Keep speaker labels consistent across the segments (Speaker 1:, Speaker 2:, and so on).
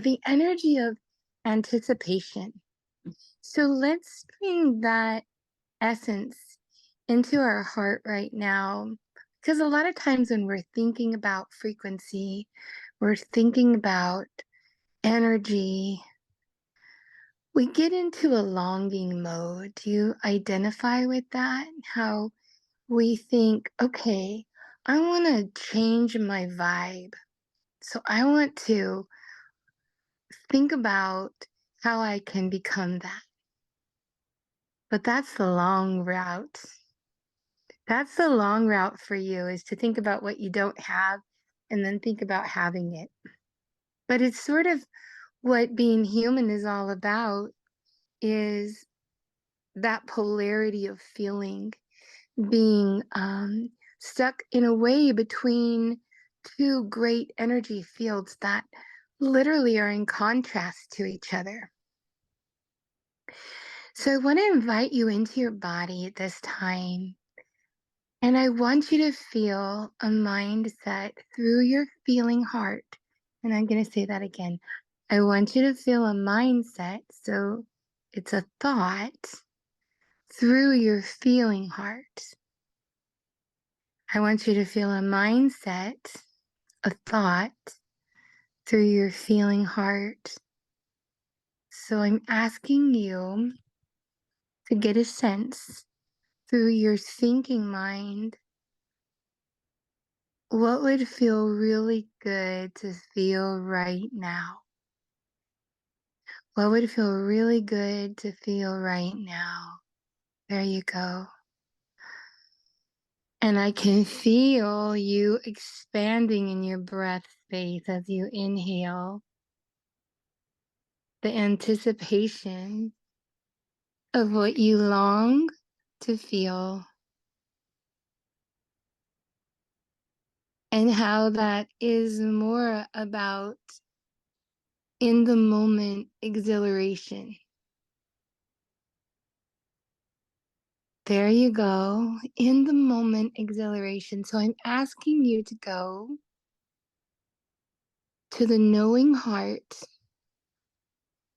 Speaker 1: the energy of anticipation. So let's bring that essence into our heart right now. Because a lot of times when we're thinking about frequency, we're thinking about energy, we get into a longing mode. Do you identify with that? How we think, okay, I want to change my vibe. So I want to think about how I can become that. But that's the long route. That's the long route for you, is to think about what you don't have and then think about having it. But it's sort of what being human is all about, is that polarity of feeling, being stuck in a way between two great energy fields that literally are in contrast to each other. So I want to invite you into your body at this time. And I want you to feel a mindset through your feeling heart. And I'm going to say that again. I want you to feel a mindset, so it's a thought, through your feeling heart. I want you to feel a mindset, a thought, through your feeling heart. So I'm asking you to get a sense through your thinking mind. What would feel really good to feel right now? What would feel really good to feel right now? There you go. And I can feel you expanding in your breath space as you inhale. The anticipation of what you long to feel, and how that is more about in the moment exhilaration. There you go, in the moment exhilaration. So I'm asking you to go to the knowing heart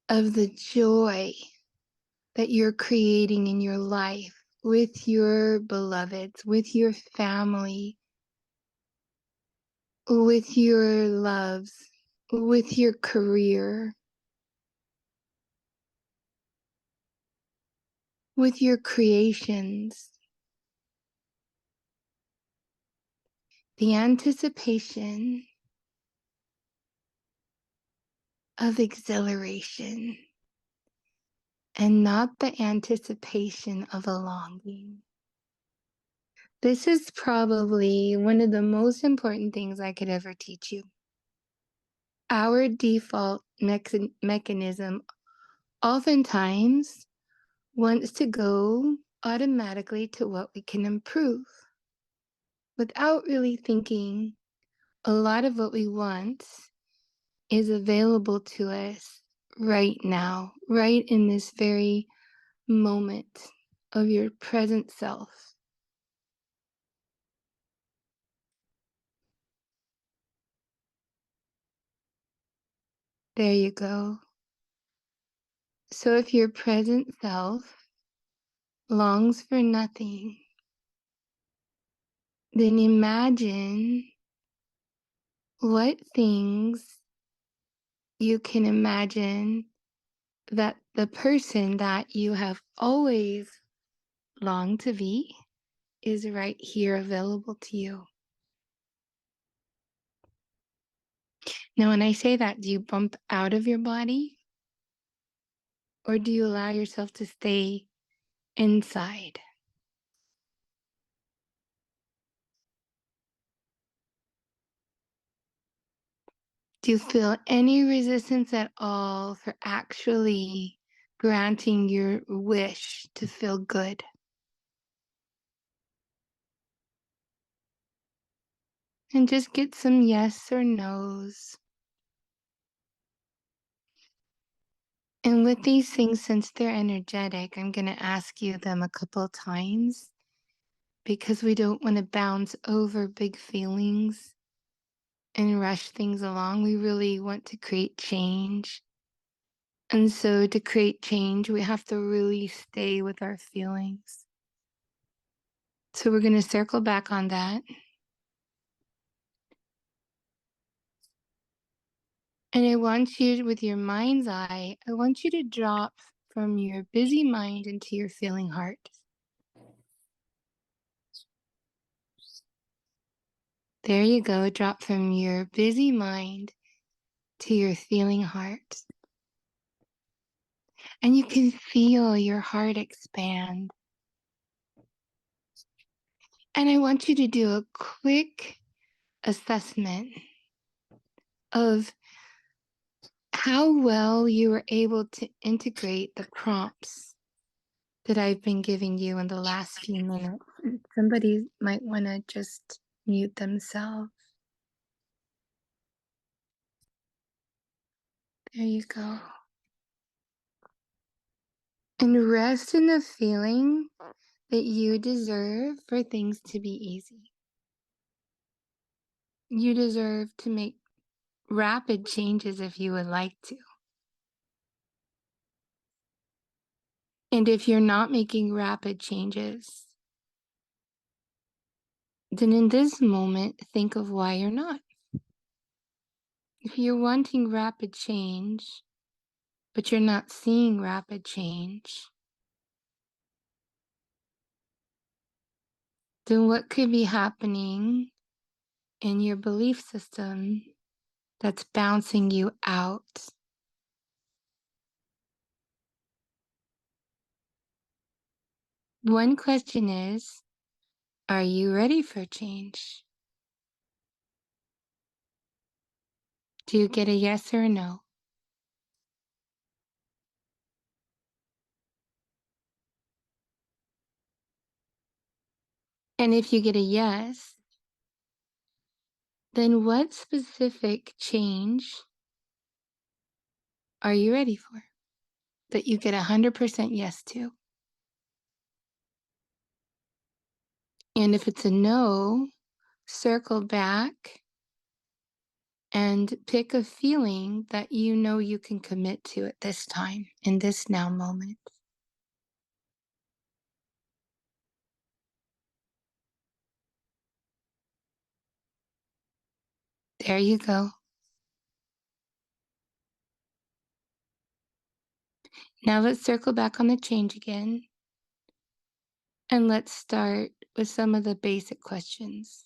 Speaker 1: of the joy that you're creating in your life with your beloveds, with your family, with your loves, with your career, with your creations. The anticipation of exhilaration, and not the anticipation of a longing. This is probably one of the most important things I could ever teach you. Our default mechanism oftentimes wants to go automatically to what we can improve without really thinking a lot of what we want is available to us right now, right in this very moment of your present self. There you go. So if your present self longs for nothing, then imagine what things you can imagine that the person that you have always longed to be is right here available to you. Now, when I say that, do you bump out of your body? Or do you allow yourself to stay inside? Do you feel any resistance at all for actually granting your wish to feel good? And just get some yes or no's. And with these things, since they're energetic, I'm going to ask you them a couple of times because we don't want to bounce over big feelings. and rush things along. We really want to create change. And so to create change, we have to really stay with our feelings. So we're going to circle back on that. And I want you, with your mind's eye, I want you to drop from your busy mind into your feeling heart. There you go. Drop from your busy mind to your feeling heart. And you can feel your heart expand. And I want you to do a quick assessment of how well you were able to integrate the prompts that I've been giving you in the last few minutes. Somebody might want to just mute themselves. There you go. And rest in the feeling that you deserve for things to be easy. You deserve to make rapid changes if you would like to. And if you're not making rapid changes, then in this moment, think of why you're not. If you're wanting rapid change, but you're not seeing rapid change, then what could be happening in your belief system that's bouncing you out? One question is, are you ready for change? Do you get a yes or a no? And if you get a yes, then what specific change are you ready for that you get 100% yes to? And if it's a no, circle back and pick a feeling that you know you can commit to at this time, in this now moment. There you go. Now let's circle back on the change again. And let's start with some of the basic questions.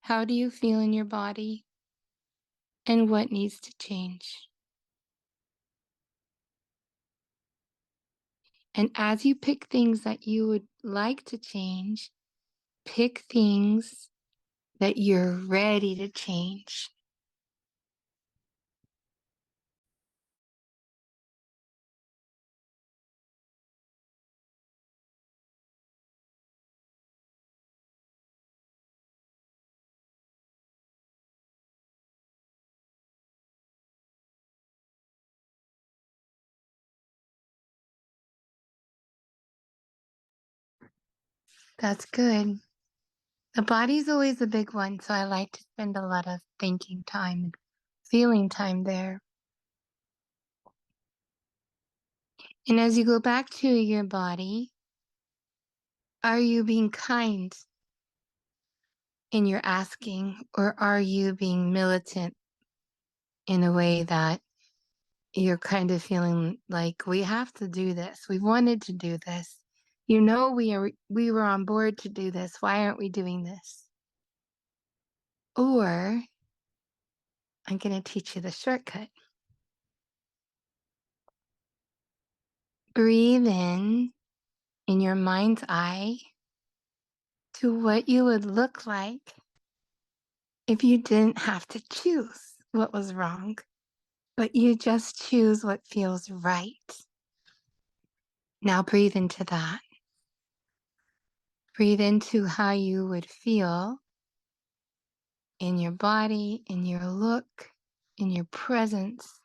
Speaker 1: How do you feel in your body? And what needs to change? And as you pick things that you would like to change, pick things that you're ready to change. That's good. The body's always a big one, so I like to spend a lot of thinking time and feeling time there. And as you go back to your body, are you being kind in your asking, or are you being militant in a way that you're kind of feeling like we have to do this? We wanted to do this. You know, we were on board to do this. Why aren't we doing this? Or I'm going to teach you the shortcut. Breathe in your mind's eye to what you would look like if you didn't have to choose what was wrong, but you just choose what feels right. Now breathe into that. Breathe into how you would feel in your body, in your look, in your presence.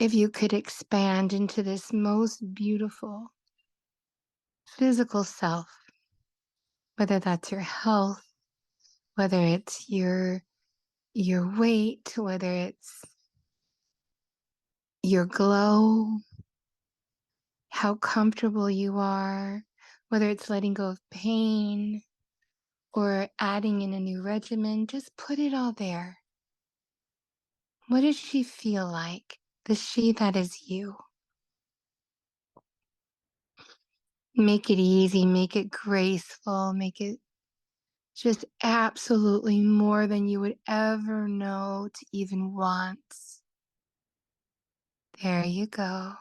Speaker 1: If you could expand into this most beautiful physical self, whether that's your health, whether it's your weight, whether it's your glow, how comfortable you are, whether it's letting go of pain or adding in a new regimen, just put it all there. What does she feel like? The she that is you. Make it easy, make it graceful, make it just absolutely more than you would ever know to even want. There you go.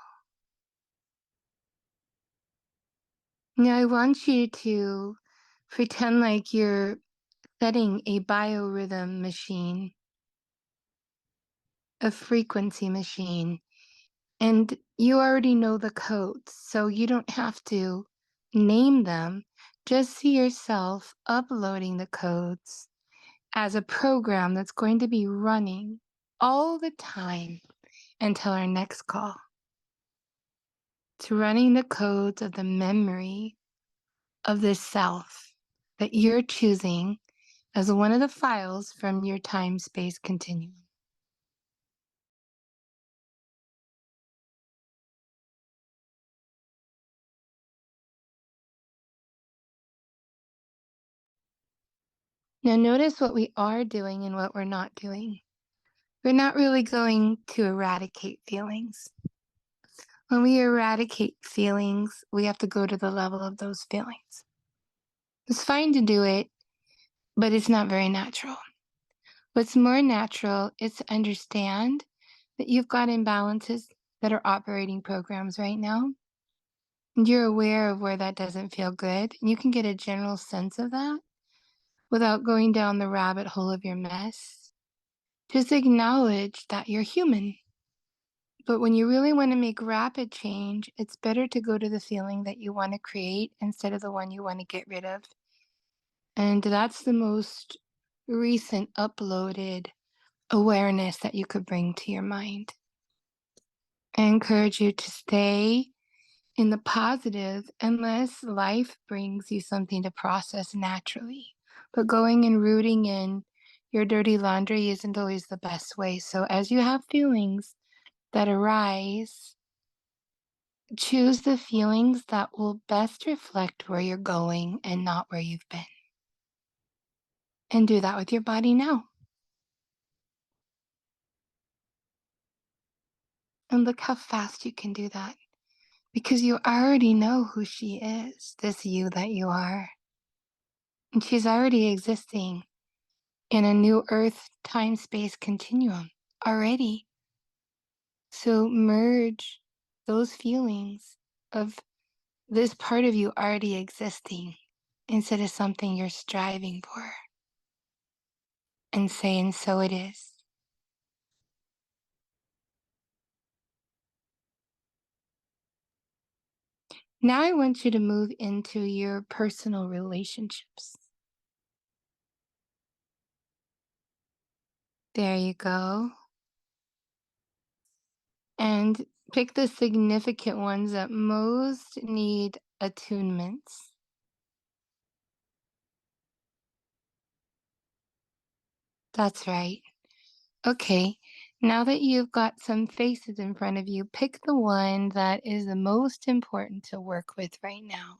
Speaker 1: Now I want you to pretend like you're setting a biorhythm machine, a frequency machine, and you already know the codes, so you don't have to name them. Just see yourself uploading the codes as a program that's going to be running all the time until our next call. It's running the codes of the memory of this self that you're choosing as one of the files from your time-space continuum. Now notice what we are doing and what we're not doing. We're not really going to eradicate feelings. When we eradicate feelings, we have to go to the level of those feelings. It's fine to do it, but it's not very natural. What's more natural is to understand that you've got imbalances that are operating programs right now. And you're aware of where that doesn't feel good. And you can get a general sense of that without going down the rabbit hole of your mess. Just acknowledge that you're human. But when you really want to make rapid change, it's better to go to the feeling that you want to create instead of the one you want to get rid of. And that's the most recent uploaded awareness that you could bring to your mind. I encourage you to stay in the positive unless life brings you something to process naturally. But going and rooting in your dirty laundry isn't always the best way. So as you have feelings that arise, choose the feelings that will best reflect where you're going and not where you've been. And do that with your body now. And look how fast you can do that. Because you already know who she is, this you that you are. And she's already existing in a new earth time space continuum already. So merge those feelings of this part of you already existing instead of something you're striving for and saying, so it is. Now I want you to move into your personal relationships. There you go. And pick the significant ones that most need attunements. That's right. Okay, now that you've got some faces in front of you, pick the one that is the most important to work with right now.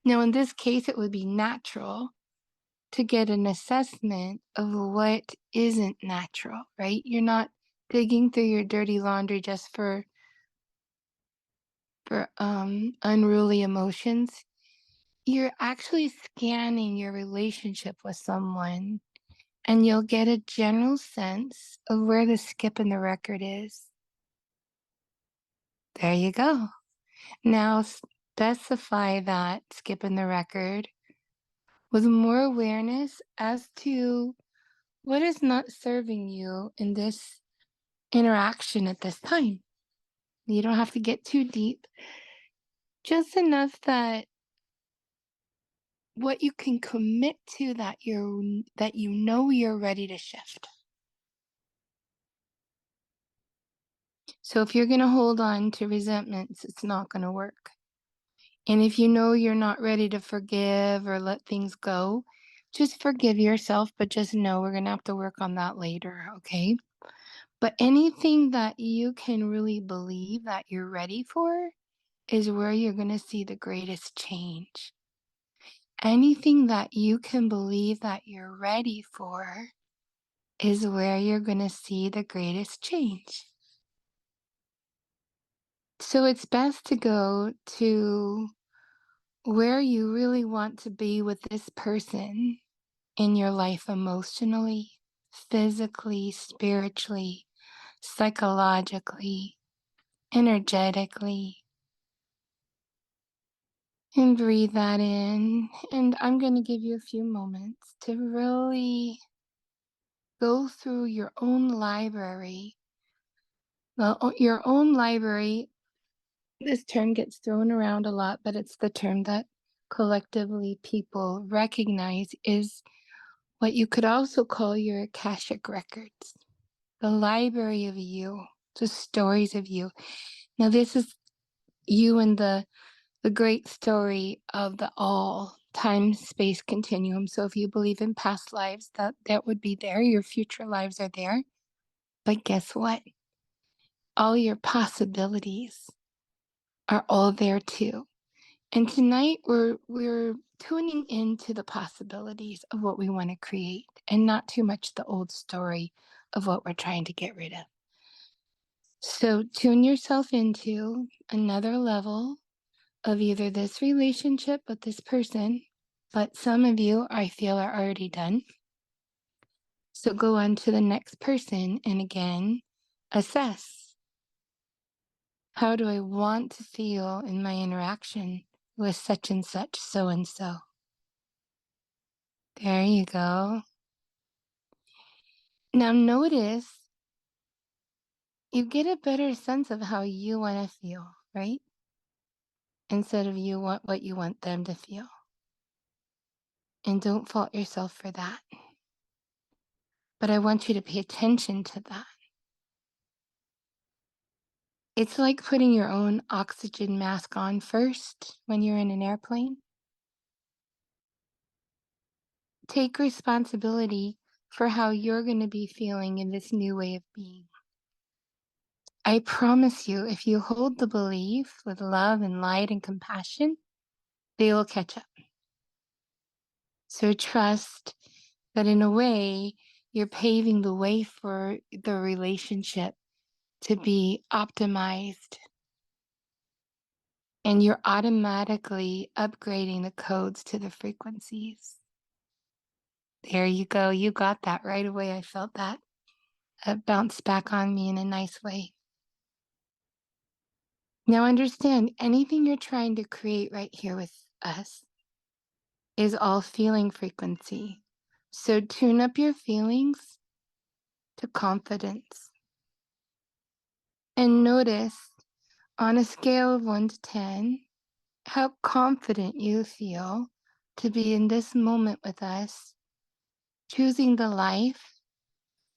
Speaker 1: Now, in this case, it would be natural to get an assessment of what isn't natural, right? You're not digging through your dirty laundry just for unruly emotions. You're actually scanning your relationship with someone, and you'll get a general sense of where the skip in the record is. There you go. Now specify that skip in the record with more awareness as to what is not serving you in this interaction at this time. You don't have to get too deep, just enough that what you can commit to that you know you're ready to shift. So if you're going to hold on to resentments, it's not going to work. And if you know you're not ready to forgive or let things go, just forgive yourself, but just know we're going to have to work on that later, okay? But anything that you can really believe that you're ready for is where you're going to see the greatest change. Anything that you can believe that you're ready for is where you're going to see the greatest change. So it's best to go to where you really want to be with this person in your life emotionally, physically, spiritually, psychologically, energetically. And breathe that in. And I'm going to give you a few moments to really go through your own library. Well, your own library, this term gets thrown around a lot, but it's the term that collectively people recognize is what you could also call your Akashic records, the library of you, the stories of you. Now, this is you and the great story of the all time space continuum. So if you believe in past lives, that would be there. Your future lives are there. But guess what? All your possibilities are all there too. And tonight we're tuning into the possibilities of what we want to create and not too much the old story of what we're trying to get rid of. So tune yourself into another level of either this relationship with this person, but some of you I feel are already done. So go on to the next person and again, assess. How do I want to feel in my interaction with such and such, so and so? There you go. Now notice you get a better sense of how you want to feel, right? Instead of you want what you want them to feel. And don't fault yourself for that. But I want you to pay attention to that. It's like putting your own oxygen mask on first when you're in an airplane. Take responsibility for how you're going to be feeling in this new way of being. I promise you, if you hold the belief with love and light and compassion, they will catch up. So trust that in a way, you're paving the way for the relationship to be optimized. And you're automatically upgrading the codes to the frequencies. There you go. You got that right away. I felt that. It bounced back on me in a nice way. Now understand, anything you're trying to create right here with us is all feeling frequency. So tune up your feelings to confidence. And notice on a scale of 1 to 10, how confident you feel to be in this moment with us, choosing the life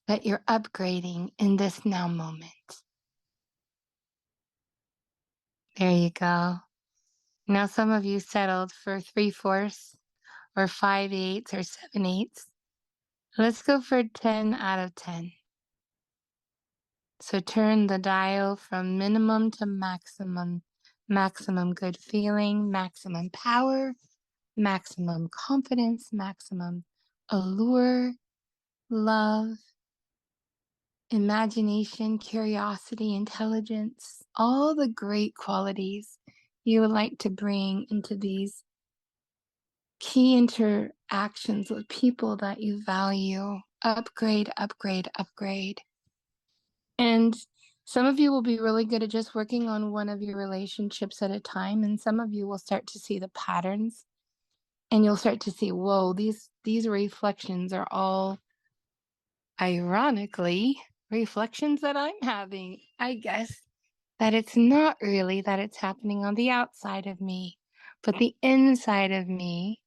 Speaker 1: that you're upgrading in this now moment. There you go. Now, some of you settled for 3/4 or 5/8 or 7/8. Let's go for 10 out of 10. So turn the dial from minimum to maximum. Maximum good feeling, maximum power, maximum confidence, maximum allure, love, imagination, curiosity, intelligence, all the great qualities you would like to bring into these key interactions with people that you value. Upgrade, upgrade, upgrade. And some of you will be really good at just working on one of your relationships at a time, and some of you will start to see the patterns, and you'll start to see, whoa, these reflections are all ironically reflections that I'm having. I guess that it's not really that it's happening on the outside of me, but the inside of me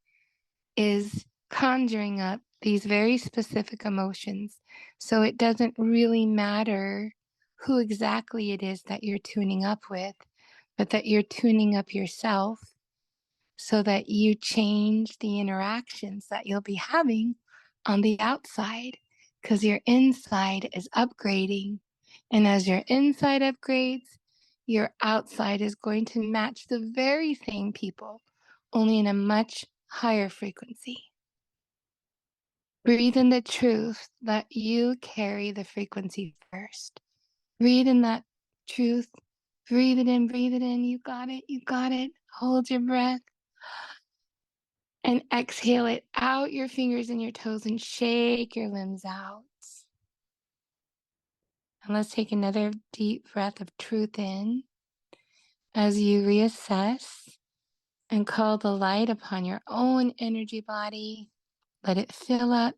Speaker 1: is conjuring up these very specific emotions. So it doesn't really matter who exactly it is that you're tuning up with, but that you're tuning up yourself so that you change the interactions that you'll be having on the outside because your inside is upgrading. And as your inside upgrades, your outside is going to match the very same people, only in a much higher frequency. Breathe in the truth that you carry the frequency first. Breathe in that truth. Breathe it in, breathe it in. You got it, you got it. Hold your breath and exhale it out your fingers and your toes and shake your limbs out. And let's take another deep breath of truth in as you reassess and call the light upon your own energy body. Let it fill up,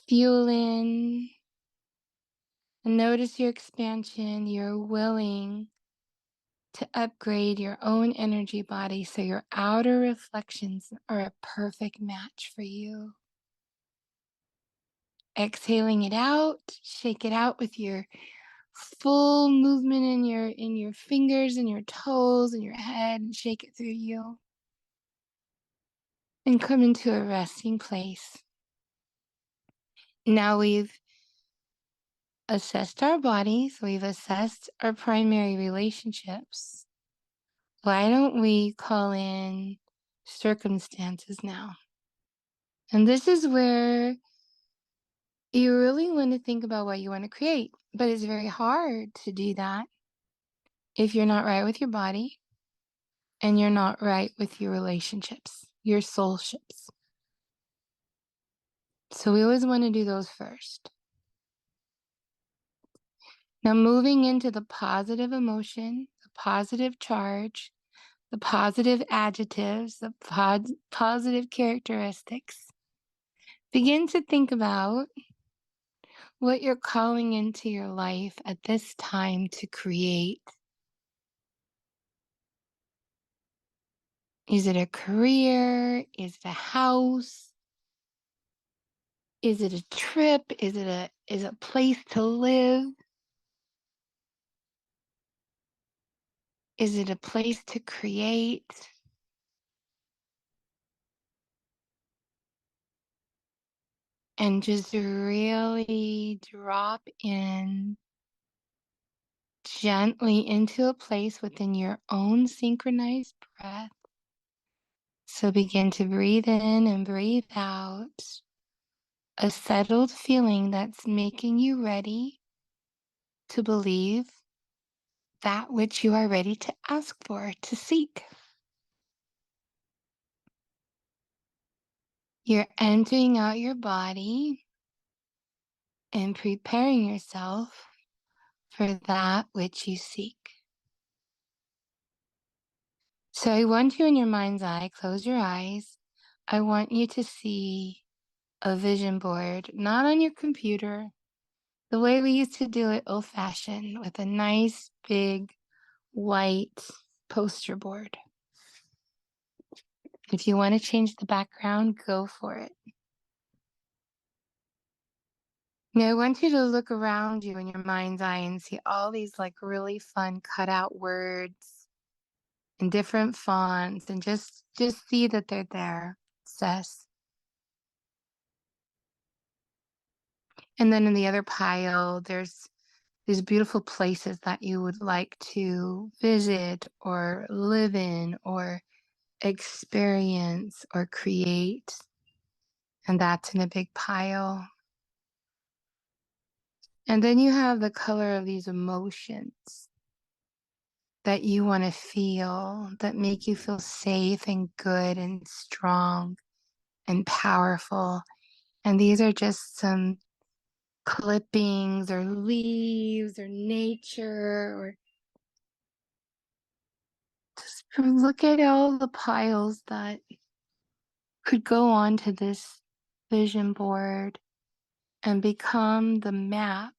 Speaker 1: fuel in, and notice your expansion. You're willing to upgrade your own energy body so your outer reflections are a perfect match for you. Exhaling it out, shake it out with your full movement in your fingers and your toes and your head, and shake it through you. And come into a resting place. Now we've assessed our bodies, we've assessed our primary relationships. Why don't we call in circumstances now? And this is where you really want to think about what you want to create, but it's very hard to do that if you're not right with your body and you're not right with your relationships, your soul ships. So we always want to do those first. Now moving into the positive emotion, the positive charge, the positive adjectives, the positive characteristics. Begin to think about what you're calling into your life at this time to create. Is it a career? Is it a house? Is it a trip? Is it a place to live? Is it a place to create? And just really drop in gently into a place within your own synchronized breath. So begin to breathe in and breathe out a settled feeling that's making you ready to believe that which you are ready to ask for, to seek. You're emptying out your body and preparing yourself for that which you seek. So I want you in your mind's eye, close your eyes. I want you to see a vision board, not on your computer, the way we used to do it old-fashioned with a nice big white poster board. If you want to change the background, go for it. Now I want you to look around you in your mind's eye and see all these like really fun cutout words in different fonts, and just see that they're there. Sis. And then in the other pile, there's these beautiful places that you would like to visit or live in or experience or create. And that's in a big pile. And then you have the color of these emotions that you want to feel, that make you feel safe and good and strong and powerful. And these are just some clippings or leaves or nature, or just look at all the piles that could go onto this vision board and become the map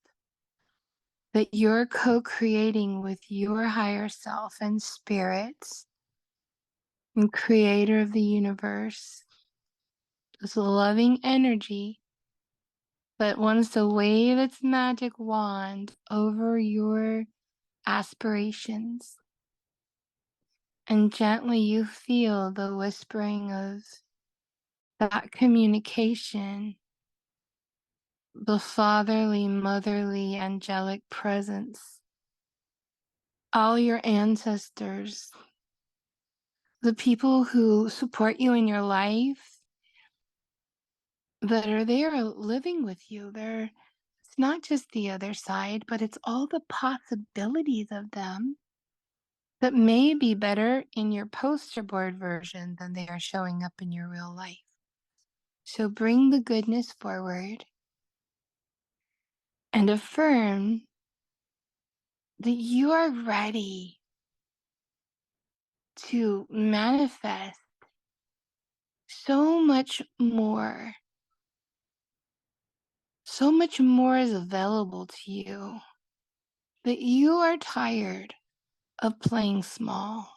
Speaker 1: that you're co-creating with your higher self and spirits and creator of the universe, this loving energy that wants to wave its magic wand over your aspirations And gently you feel the whispering of that communication, the fatherly, motherly, angelic presence, all your ancestors, the people who support you in your life that are there living with you. It's not just the other side, but it's all the possibilities of them that may be better in your poster board version than they are showing up in your real life. So bring the goodness forward and affirm that you are ready to manifest so much more. So much more is available to you, that you are tired of playing small.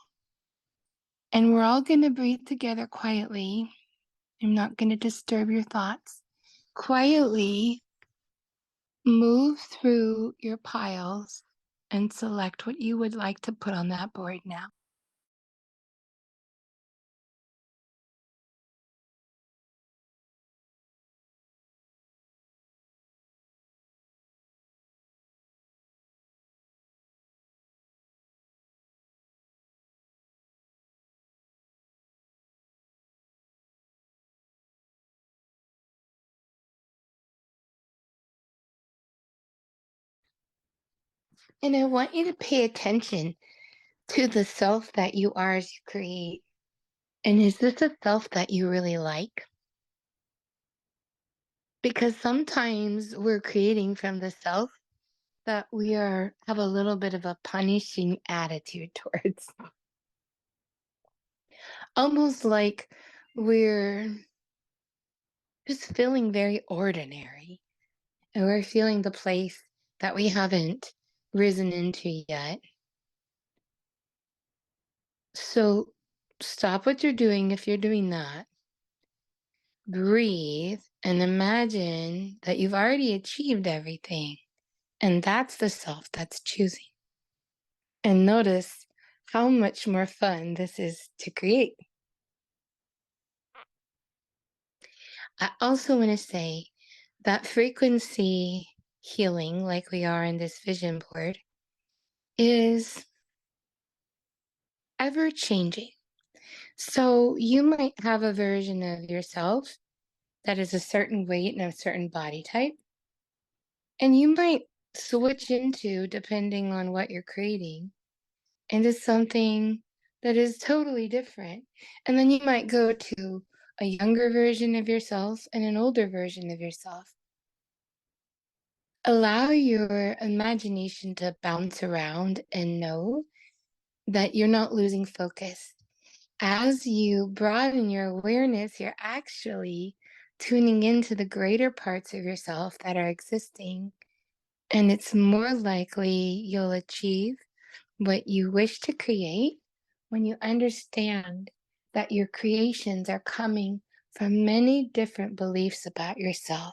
Speaker 1: And we're all going to breathe together quietly. I'm not going to disturb your thoughts. Quietly move through your piles and select what you would like to put on that board now. And I want you to pay attention to the self that you are as you create. And is this a self that you really like? Because sometimes we're creating from the self that we have a little bit of a punishing attitude towards. Almost like we're just feeling very ordinary, and we're feeling the place that we haven't risen into yet. So stop what you're doing if you're doing that. Breathe and imagine that you've already achieved everything. And that's the self that's choosing. And notice how much more fun this is to create. I also want to say that frequency healing, like we are in this vision board, is ever changing. So you might have a version of yourself that is a certain weight and a certain body type, and you might switch into, depending on what you're creating, into something that is totally different. And then you might go to a younger version of yourself and an older version of yourself. Allow your imagination to bounce around and know that you're not losing focus. As you broaden your awareness, you're actually tuning into the greater parts of yourself that are existing. And it's more likely you'll achieve what you wish to create when you understand that your creations are coming from many different beliefs about yourself.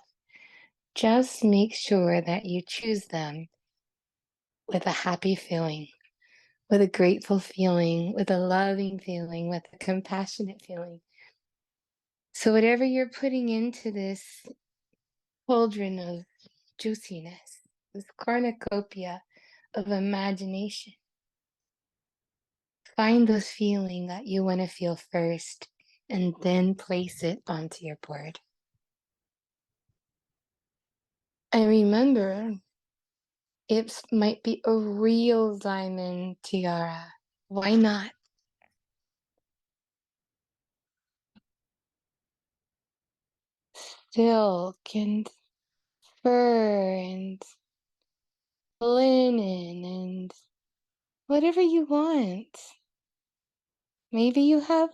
Speaker 1: Just make sure that you choose them with a happy feeling, with a grateful feeling, with a loving feeling, with a compassionate feeling. So, whatever you're putting into this cauldron of juiciness, this cornucopia of imagination, find the feeling that you want to feel first and then place it onto your board. And remember, it might be a real diamond tiara. Why not? Silk and fur and linen and whatever you want. Maybe you have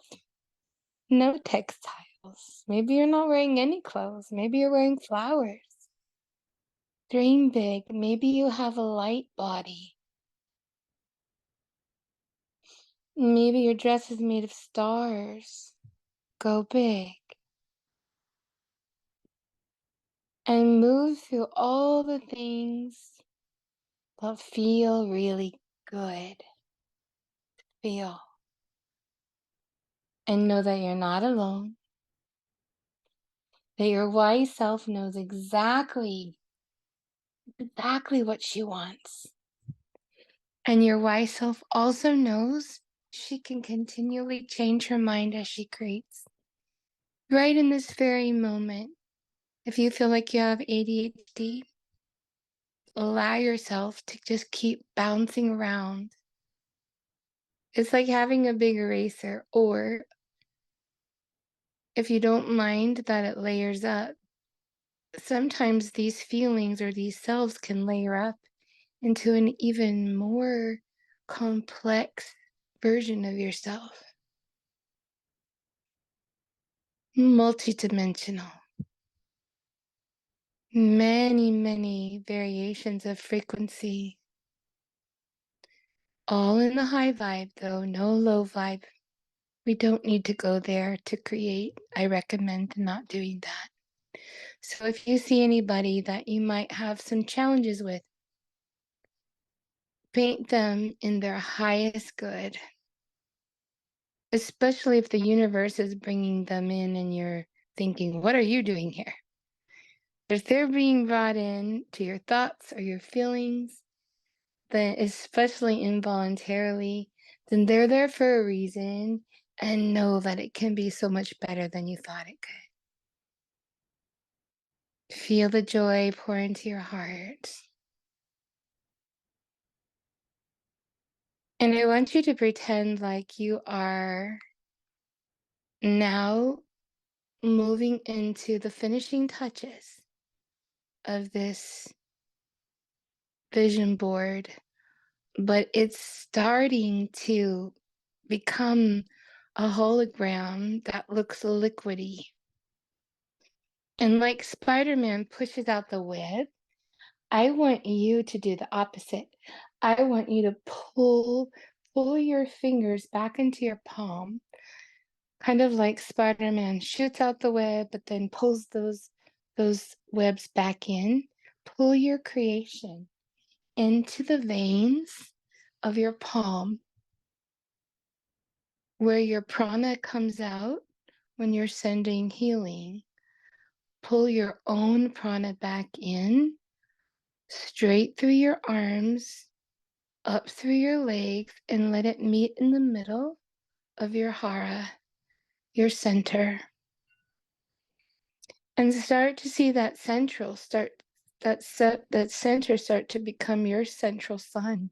Speaker 1: no textiles. Maybe you're not wearing any clothes. Maybe you're wearing flowers. Dream big. Maybe you have a light body. Maybe your dress is made of stars. Go big. And move through all the things that feel really good. Feel. and know that you're not alone, that your wise self knows exactly what she wants. And your wise self also knows she can continually change her mind as she creates. Right in this very moment, if you feel like you have ADHD, allow yourself to just keep bouncing around. It's like having a big eraser, or if you don't mind that it layers up, sometimes these feelings or these selves can layer up into an even more complex version of yourself, multidimensional, many variations of frequency, all in the high vibe, though, no low vibe. We don't need to go there to create. I recommend not doing that. So if you see anybody that you might have some challenges with, paint them in their highest good, especially if the universe is bringing them in and you're thinking, what are you doing here? If they're being brought in to your thoughts or your feelings, then especially involuntarily, then they're there for a reason, and know that it can be so much better than you thought it could. Feel the joy pour into your heart. And I want you to pretend like you are now moving into the finishing touches of this vision board, but it's starting to become a hologram that looks liquidy. And like Spider-Man pushes out the web, I want you to do the opposite. I want you to pull your fingers back into your palm, kind of like Spider-Man shoots out the web, but then pulls those webs back in. Pull your creation into the veins of your palm, where your prana comes out when you're sending healing. Pull your own prana back in, straight through your arms, up through your legs, and let it meet in the middle of your hara, your center. And start to see that that center start to become your central sun.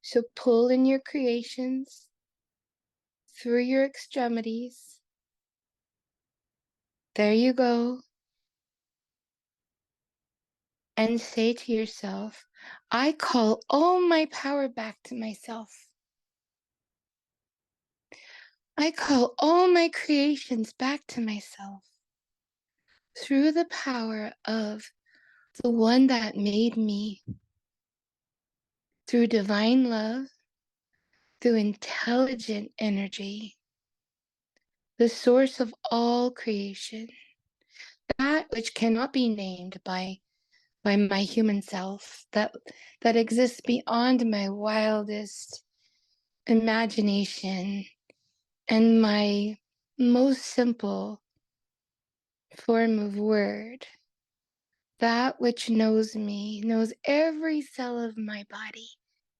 Speaker 1: So pull in your creations through your extremities. There you go. And say to yourself, I call all my power back to myself. I call all my creations back to myself through the power of the one that made me, through divine love, through intelligent energy, the source of all creation, that which cannot be named by my human self, that exists beyond my wildest imagination and my most simple form of word. That which knows me, knows every cell of my body,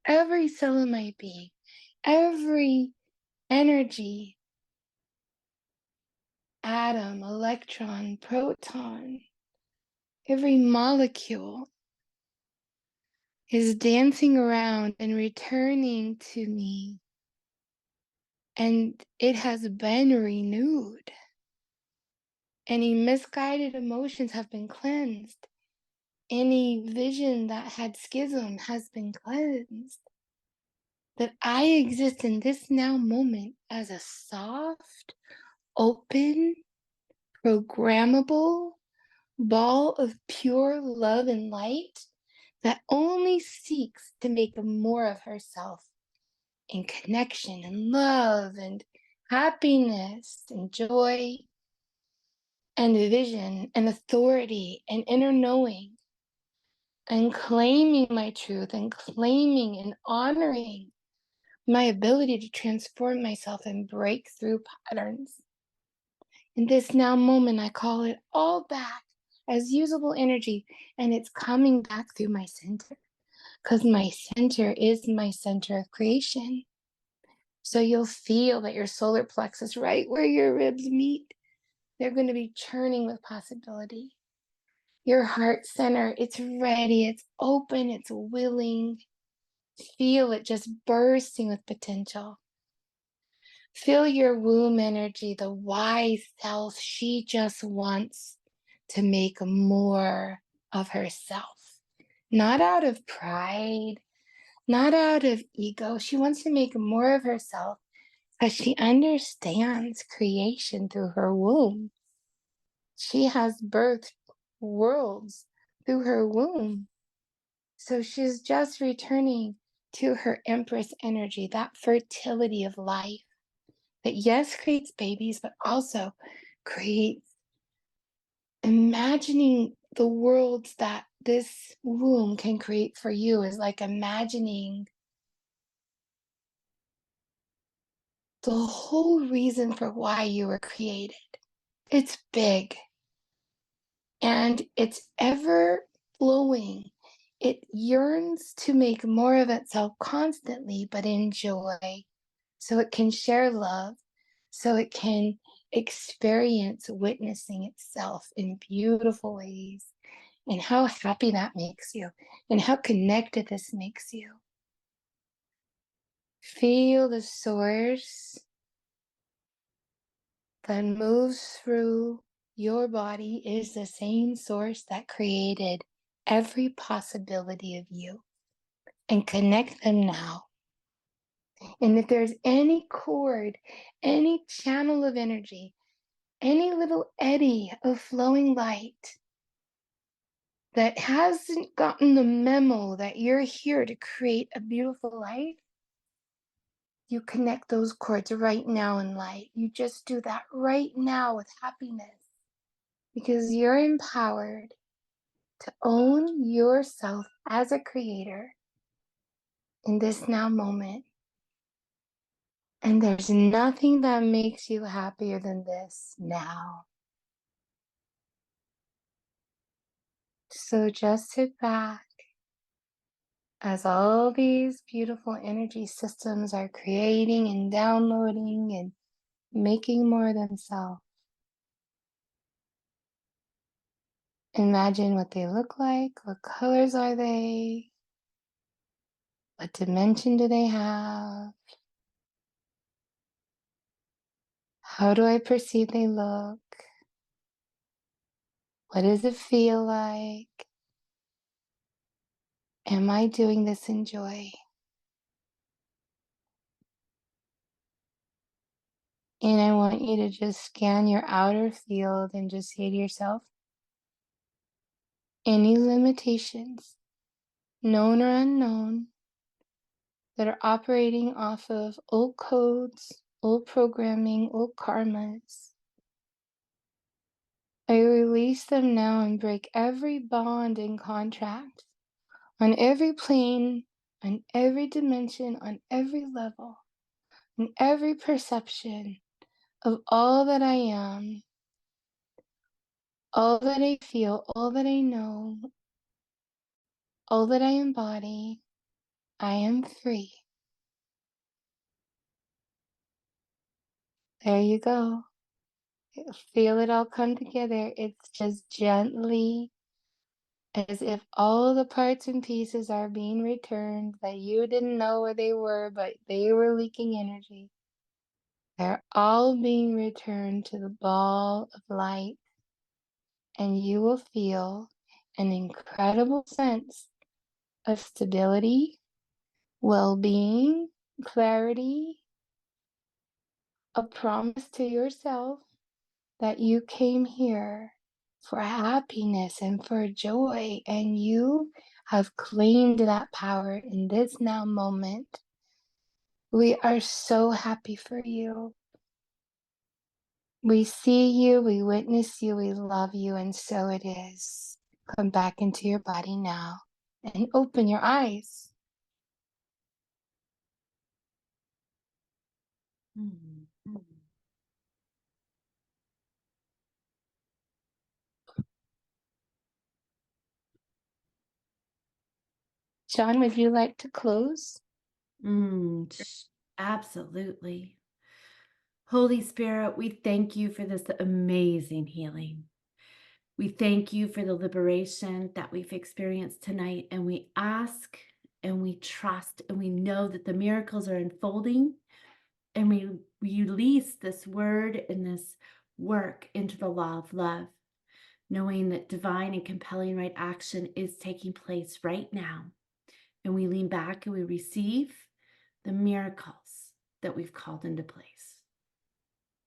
Speaker 1: every cell of my being, every energy, atom, electron, proton, every molecule is dancing around and returning to me. And it has been renewed. Any misguided emotions have been cleansed. Any vision that had schism has been cleansed. That I exist in this now moment as a soft, open, programmable ball of pure love and light that only seeks to make more of herself in connection and love and happiness and joy and vision and authority and inner knowing, and claiming my truth and claiming and honoring my ability to transform myself and break through patterns. In this now moment, I call it all back as usable energy, and it's coming back through my center because my center is my center of creation. So you'll feel that your solar plexus, right where your ribs meet, they're going to be churning with possibility. Your heart center, it's ready, it's open, it's willing. Feel it just bursting with potential. Feel your womb energy, the wise self. She just wants to make more of herself, not out of pride, not out of ego. She wants to make more of herself because she understands creation through her womb. She has birthed worlds through her womb. So she's just returning to her Empress energy, that fertility of life that, yes, creates babies, but also creates imagining the worlds that this womb can create for you is like imagining the whole reason for why you were created. It's big and it's ever flowing. It yearns to make more of itself constantly, but in joy, so it can share love, so it can experience witnessing itself in beautiful ways, and how happy that makes you, and how connected this makes you. Feel the source that moves through your body is the same source that created every possibility of you, and connect them now. And if there's any cord, any channel of energy, any little eddy of flowing light that hasn't gotten the memo that you're here to create a beautiful life, you connect those cords right now in light. You just do that right now with happiness because you're empowered to own yourself as a creator in this now moment. And there's nothing that makes you happier than this now. So just sit back as all these beautiful energy systems are creating and downloading and making more of themselves. Imagine what they look like. What colors are they? What dimension do they have? How do I perceive they look? What does it feel like? Am I doing this in joy? And I want you to just scan your outer field and just say to yourself, any limitations, known or unknown, that are operating off of old codes, old programming, old karmas, I release them now and break every bond and contract on every plane, on every dimension, on every level, on every perception of all that I am, all that I feel, all that I know, all that I embody. I am free. There you go. Feel it all come together. It's just gently, as if all the parts and pieces are being returned that you didn't know where they were, but they were leaking energy. They're all being returned to the ball of light, and you will feel an incredible sense of stability, well-being, clarity, a promise to yourself that you came here for happiness and for joy, and you have claimed that power in this now moment. We are so happy for you. We see you, we witness you, we love you, and so it is. Come back into your body now and open your eyes.
Speaker 2: Mhm. Mhm.
Speaker 1: John, would you like to close?
Speaker 2: Absolutely. Holy Spirit, we thank you for this amazing healing. We thank you for the liberation that we've experienced tonight. And we ask and we trust and we know that the miracles are unfolding. And we release this word and this work into the law of love, knowing that divine and compelling right action is taking place right now. And we lean back and we receive the miracles that we've called into place.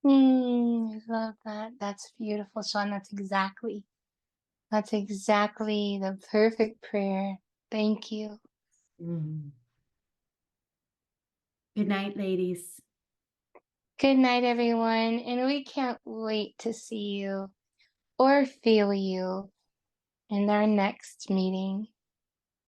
Speaker 1: I love that. That's beautiful, Sean. That's exactly the perfect prayer. Thank you.
Speaker 2: Mhm. Good night, ladies.
Speaker 1: Good night, everyone. And we can't wait to see you or feel you in our next meeting.